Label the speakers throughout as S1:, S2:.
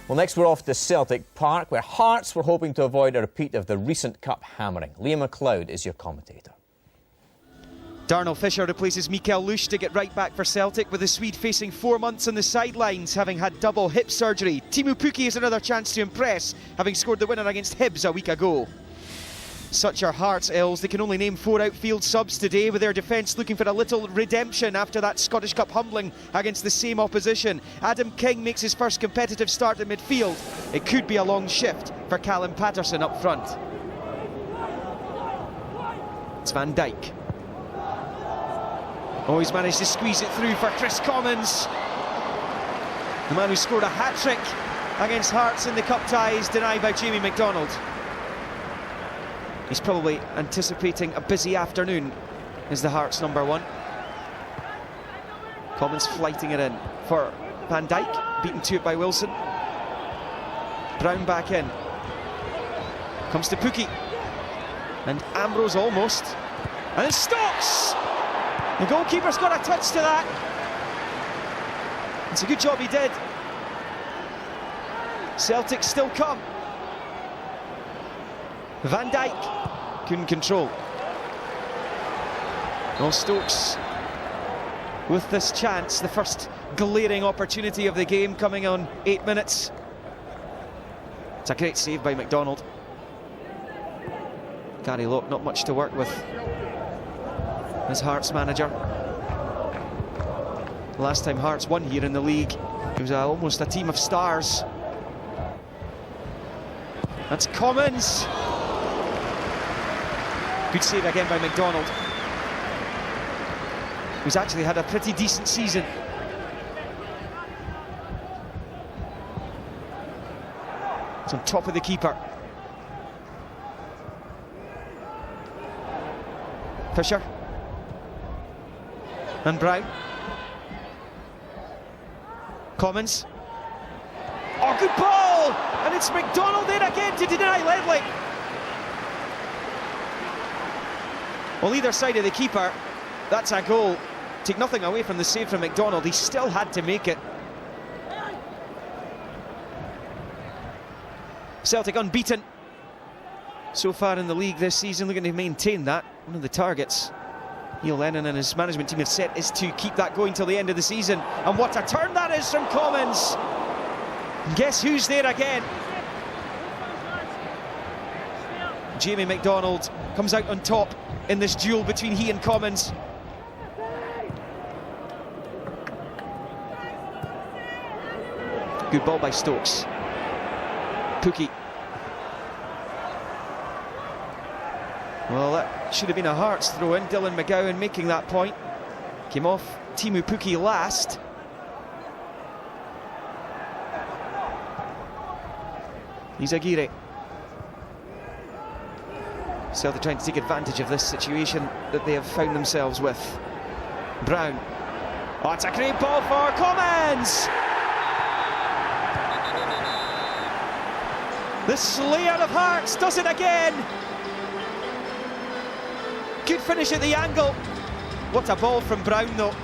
S1: Well, next we're off to Celtic Park, where Hearts were hoping to avoid a repeat of the recent cup hammering. Liam McLeod is your commentator.
S2: Darnell Fisher replaces Mikael Lush to get right back for Celtic, with the Swede facing 4 months on the sidelines, having had double hip surgery. Teemu Pukki has another chance to impress, having scored the winner against Hibs a week ago. Such are Hearts' ills. They can only name 4 outfield subs today, with their defence looking for a little redemption after that Scottish Cup humbling against the same opposition. Adam King makes his first competitive start in midfield. It could be a long shift for Callum Patterson up front. It's Van Dijk. Oh, he's managed to squeeze it through for Chris Commons. The man who scored a hat-trick against Hearts in the cup tie is denied by Jamie McDonald. He's probably anticipating a busy afternoon as the Hearts number 1. Commons flighting it in for Van Dijk, beaten to it by Wilson. Brown back in. Comes to Pukki. And Ambrose almost. And then Stokes! The goalkeeper's got a touch to that. It's a good job he did. Celtic still come. Van Dijk couldn't control. Well, Stokes with this chance, the first glaring opportunity of the game, coming on 8 minutes. It's a great save by McDonald. Gary Locke not much to work with as Hearts manager. Last time Hearts won here in the league, it was almost a team of stars. That's Commons. Good save again by McDonald, who's actually had a pretty decent season. It's on top of the keeper. Fisher. And Brown. Commons. Oh, good ball! And it's McDonald there again to deny Ledley. Well, either side of the keeper, that's a goal. Take nothing away from the save from McDonald, he still had to make it. Celtic unbeaten so far in the league this season, looking to maintain that. One of the targets Neil Lennon and his management team have set is to keep that going till the end of the season. And what a turn that is from Commons! And guess who's there again? Jamie McDonald comes out on top in this duel between he and Commons. Good ball by Stokes. Pukki. Well, that should have been a Hearts throw-in. Dylan McGowan making that point. Came off Teemu Pukki last. He's Aguirre. Celtic trying to take advantage of this situation that they have found themselves with. Brown. Oh, it's a great ball for Commons! The slayer of Hearts does it again! Good finish at the angle. What a ball from Brown though.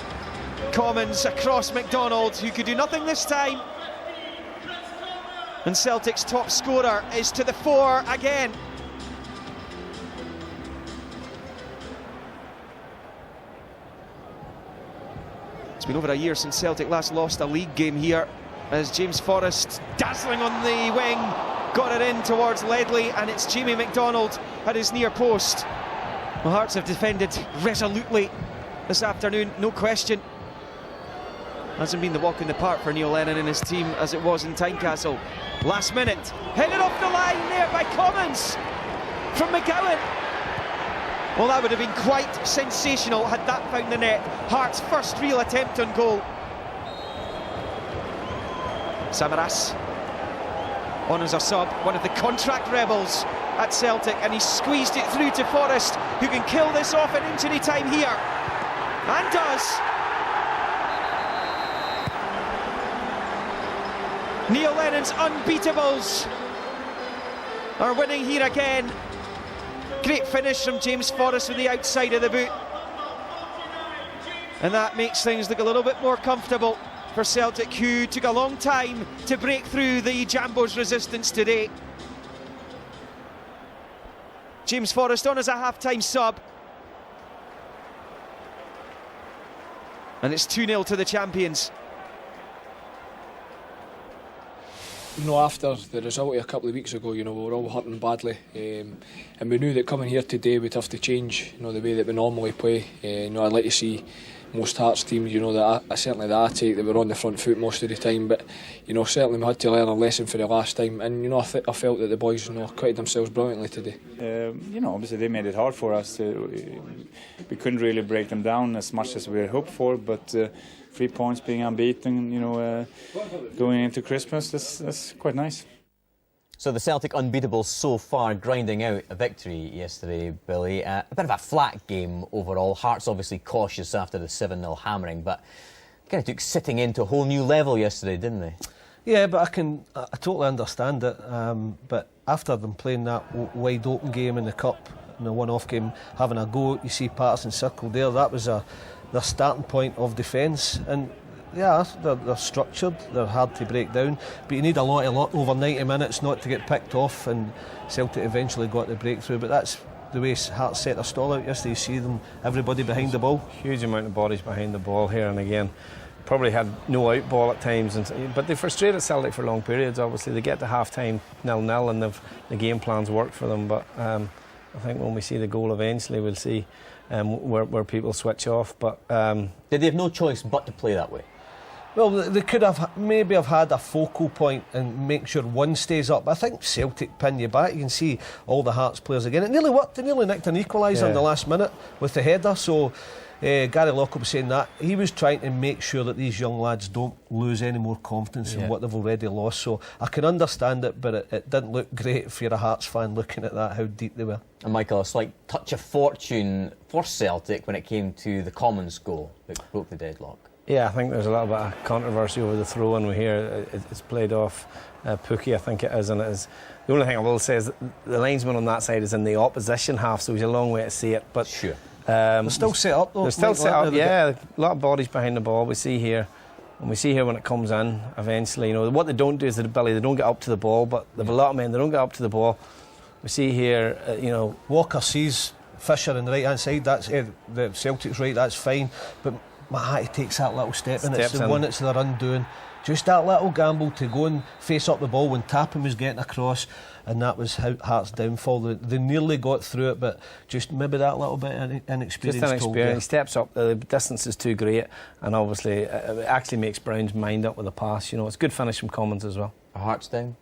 S2: Commons across McDonald, who could do nothing this time. And Celtic's top scorer is to the fore again. It's been over a year since Celtic last lost a league game here, as James Forrest, dazzling on the wing, got it in towards Ledley, and it's Jamie McDonald at his near post. Well, Hearts have defended resolutely this afternoon, no question. Hasn't been the walk in the park for Neil Lennon and his team as it was in Tynecastle. Last minute, headed off the line there by Commons from McGowan. Well, that would have been quite sensational had that found the net. Hearts' first real attempt on goal. Samaras on as a sub, one of the contract rebels at Celtic, and he squeezed it through to Forrest, who can kill this off in injury time here, and does. Neil Lennon's unbeatables are winning here again. Great finish from James Forrest with the outside of the boot, and that makes things look a little bit more comfortable for Celtic, who took a long time to break through the Jambo's resistance today. James Forrest on as a half-time sub. And it's 2-0 to the champions.
S3: You know, after the result a couple of weeks ago, you know, we were all hurting badly, and we knew that coming here today we'd have to change, you know, the way that we normally play. You know, I'd like to see most Hearts teams, you know, that certainly that I take, that we're on the front foot most of the time, but you know, certainly we had to learn a lesson for the last time, and you know, I felt that the boys, you know, acquitted themselves brilliantly today.
S4: You know, obviously they made it hard for us. We couldn't really break them down as much as we had hoped for, but 3 points, being unbeaten, you know, going into Christmas, that's quite nice.
S1: So the Celtic unbeatables so far grinding out a victory yesterday, Billy. A bit of a flat game overall. Hearts obviously cautious after the 7-0 hammering, but kind of took sitting into a whole new level yesterday, didn't they?
S5: Yeah, but I totally understand it. But after them playing that wide open game in the cup, in the one-off game, having a go, you see Patterson circled there. That was their starting point of defence, and yeah, they're structured, they're hard to break down, but you need a lot over 90 minutes not to get picked off, and Celtic eventually got the breakthrough. But that's the way Hearts set their stall out yesterday. You see them, everybody behind the ball.
S6: Huge amount of bodies behind the ball here, and again, probably had no out ball at times, but they frustrated Celtic for long periods. Obviously, they get to half-time 0-0 and the game plans work for them, but I think when we see the goal eventually, we'll see where people switch off. But
S1: did they have no choice but to play that way?
S5: Well, they could have maybe have had a focal point and make sure one stays up. I think Celtic pin you back. You can see all the Hearts players again. It nearly worked. They nearly nicked an equaliser in the last minute with the header. So Gary Lockett was saying that he was trying to make sure that these young lads don't lose any more confidence in what they've already lost. So I can understand it, but it didn't look great if you're a Hearts fan looking at that, how deep they were.
S1: And Michael, a slight touch of fortune for Celtic when it came to the Commons goal that broke the deadlock.
S6: yeah, I think there's a little bit of controversy over the throw-in we hear. It's played off Pookie, I think it is, and it is. The only thing I will say is that the linesman on that side is in the opposition half, so he's a long way to see it. But
S1: sure.
S5: They're still set up, though.
S6: They're still set up, yeah. A lot of bodies behind the ball. We see here, and we see here when it comes in, eventually, you know, what they don't do is they don't get up to the ball, but they've a lot of men, they don't get up to the ball. We see here, you know...
S5: Walker sees Fisher on the right-hand side, that's the Celtic's right, that's fine, but Mahati takes that little step, and it's the one that's their undoing. Just that little gamble to go and face up the ball when Tappan was getting across, and that was Hearts' downfall. They nearly got through it, but just maybe that little bit of inexperience.
S6: Just inexperience. He steps up, the distance is too great, and obviously it actually makes Brown's mind up with a pass. You know, it's a good finish from Commons as well.
S1: Hearts down?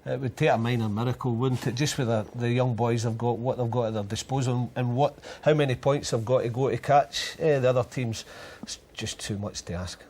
S5: It would take a minor miracle, wouldn't it? Just with the young boys they've got, what they've got at their disposal, and how many points they've got to go to catch the other teams. It's just too much to ask.